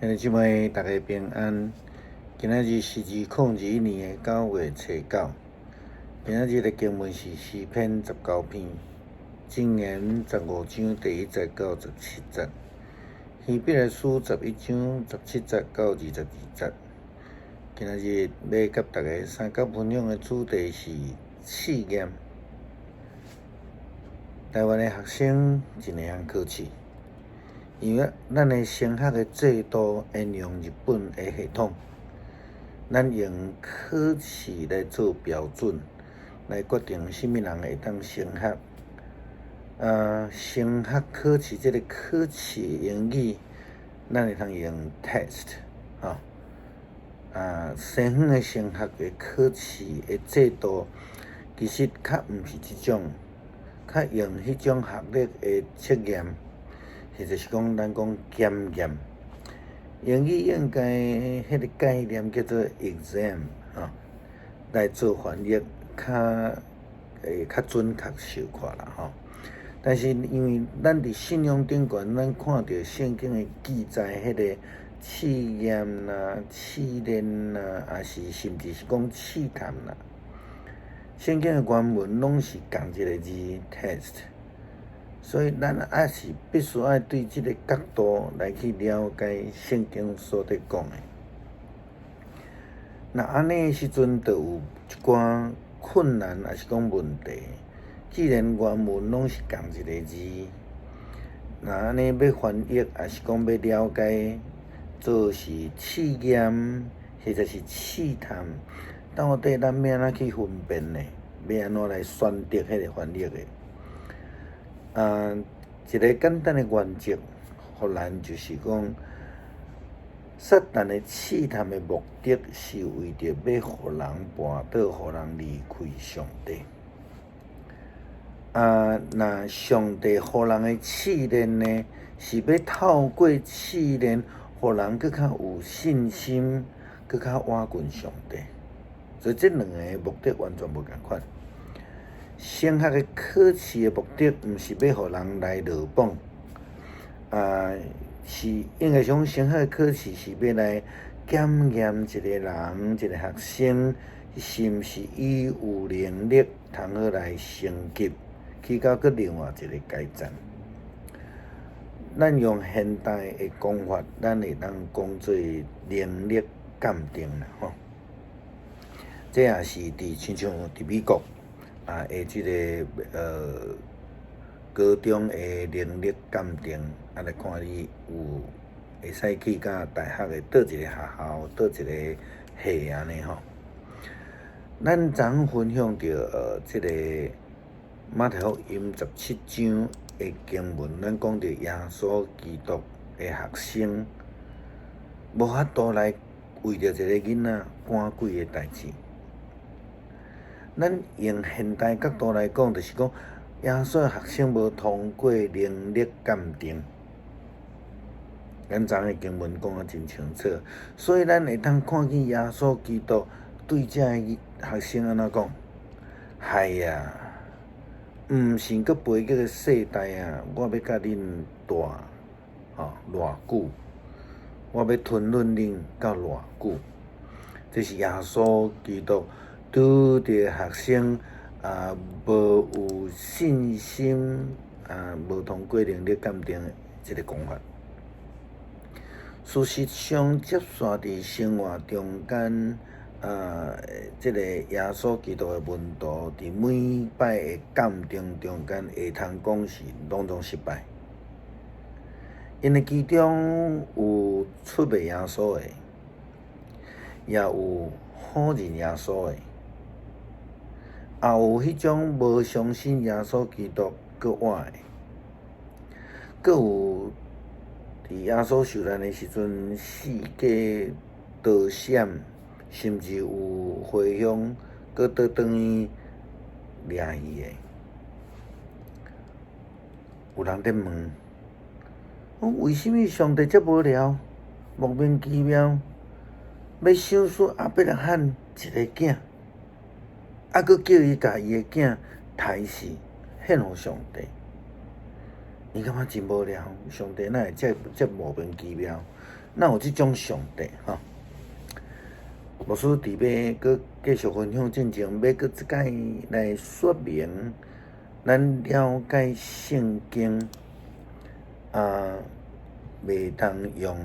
兄弟姊妹，大家平安。今仔日是2022年的9月初9。今仔日的经文是诗篇19篇，箴言15章第1节到17节，希伯来书11章17节到22节。今仔日要甲大家三角分享的主题是试验。台湾的学生真会晓考试。因为咱的升学的制度沿用日本的系统，咱用考试来做标准，来决定什么人会当升学。升学考试这个考试英语，咱会当用 test 西方的升学的考试的制度，其实较毋是这种，较用迄种学历的测验。或者是咱讲检验，英语应该迄个概念叫做 exam 来做翻译较准确小可啦但是因为咱伫信仰顶悬，咱看到圣经的记载，迄个试验啦、试炼啦，也是甚至是讲试探啦，圣经的原文拢是共一个字 test。所以，咱也是必须要对这个角度来去了解圣经所在讲的。那安尼的时阵，就有一寡困难，也是讲问题。既然原文拢是共一个字，那安尼要翻译，也是讲要了解，做是试验，或者是试探，到底咱要安怎去分辨呢？要安怎来选择迄个翻译的？一个简单的原则，互咱就是讲，撒旦的试探的目的是为着要互人绊倒，互人离开上帝。那上帝互人的试炼呢，是要透过试炼，互人更较有信心，更较倚近上帝。所以这两个目的完全无共款。升学的考试的目的，毋是要互人来落榜，是应该讲升学的考试是要来检验一个人、一个学生是毋是伊有能力通好来升级，去到另外一个阶层。咱用现代的讲法，咱会当讲做能力鉴定啦这也是亲像伫美国。即个高中的能力鉴定，来看你有会使去到大学的倒一个学校、倒一个系安尼咱昨分享到即个马太福音17章的经文，咱讲到耶稣基督的学生无法度来为着一个囡仔赶鬼的代志。咱用现代角度来讲，就是讲耶稣的学生无通过能力鉴定，咱昨的经文讲得真清楚，所以咱会当看见耶稣基督对这学生安怎讲？嗨呀，毋是搁陪这个世代啊！我要甲恁大偌久，我要吞论恁到偌久？这是耶稣基督。拄着学生无有信心无通过能力鉴定的这个讲法。事实上，接续伫生活中间，这个耶稣基督的门徒伫每摆的鉴定中间，会通讲是拢失败。因为其中有出卖耶稣的，也有否认耶稣的。也有迄种无相信耶稣基督搁活的，搁有伫耶稣受难的时阵四界逃闪，甚至有回乡搁倒转去掠去的。有人在问：为什么上帝这无聊，莫名其妙要赏赐亚伯拉罕一个囝？搁叫伊甲伊的囝杀死，献互上帝。伊感觉真无聊，上帝哪会这莫名其妙？哪有即种上帝吼？牧师伫要搁继续分享进前，要搁一摆来说明，咱了解圣经袂当用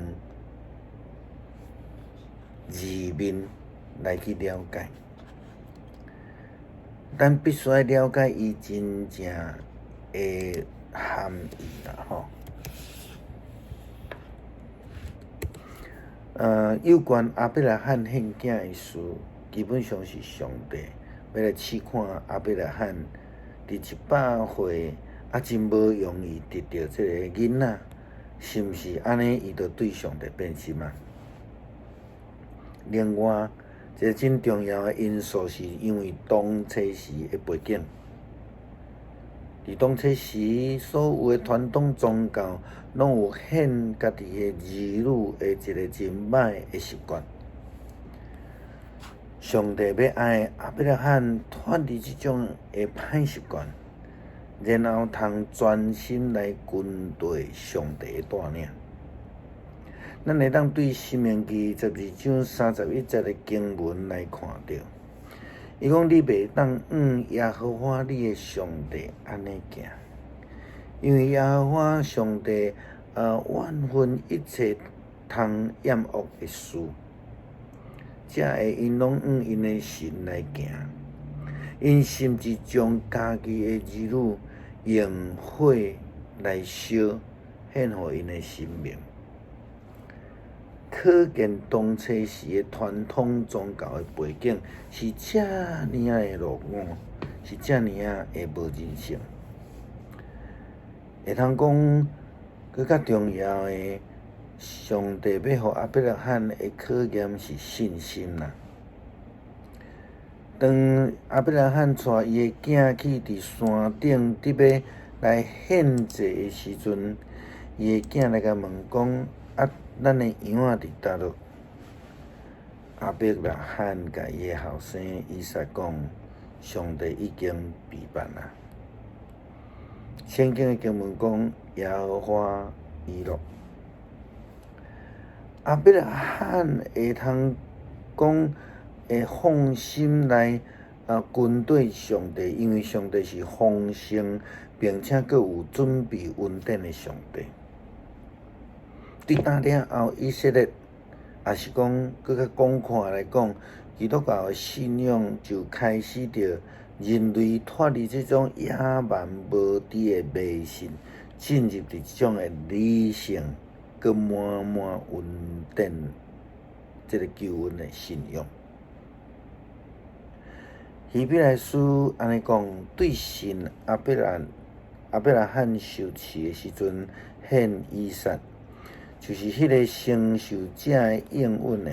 字面来去了解，咱必须要了解伊真正的含义啦吼。有关亚伯拉罕献囝的事，基本上是上帝要来试看亚伯拉罕伫100岁真无容易得到这个囡仔，是毋是安尼？伊就对上帝变心啊？另外，一个真重要的因素是因为当初时的背景。伫当初时，所有的传统宗教拢有献家己的儿女的一个真歹的习惯。上帝要爱亚伯拉罕脱离即种的歹习惯，然后通专心来跟随上帝的带领。咱会当对《申命记》12章31节的经文来看到。伊讲：你袂当耶和华你的上帝安尼行，因为耶和华上帝怨恨一切通厌恶的事，才会因拢因的神来行。因甚至将家己的儿女用火来烧，献互因的生命。可见当初时的传统宗教的背景是遮尔的落伍，是遮尔的无人性。会通讲，更较重要的，上帝要互亚伯拉罕的考验是信心啦。当亚伯拉罕带伊的囝去伫山顶伫要来献祭的时阵，伊的囝来甲问讲：咱的羊仔伫倒落？亚伯拉罕甲伊的后生以撒讲：上帝已经备办啦。圣经的经文讲：耶和华以勒。亚伯拉罕会通讲会放心来跟对上帝，因为上帝是丰盛并且佫有准备恩典的上帝。对打了后，以色列也是讲佫较广阔来讲，基督教的信仰就开始着人类脱离这种野蛮无知的迷信，进入这种的理性佮满满恩典这个救恩的信仰。希伯来书安尼讲，对神亚伯拉罕受试的时阵，献以撒。就是迄个承受者的应允的，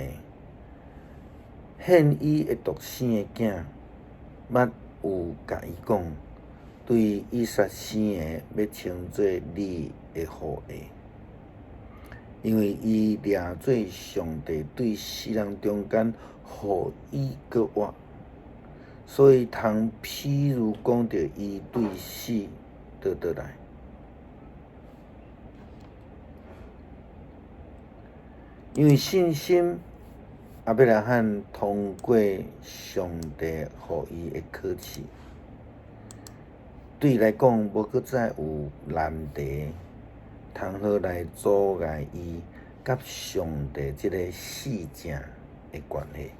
献伊的独生的囝，捌有甲伊讲，对以撒生的要称作你的后裔，因为伊掠做上帝对世人中间互伊个活，所以通譬如讲着伊对死倒来。因为信心，亚伯拉罕通过上帝互伊的考试，对伊来讲无搁再有难题，通好来阻碍伊甲上帝即个死者的关系。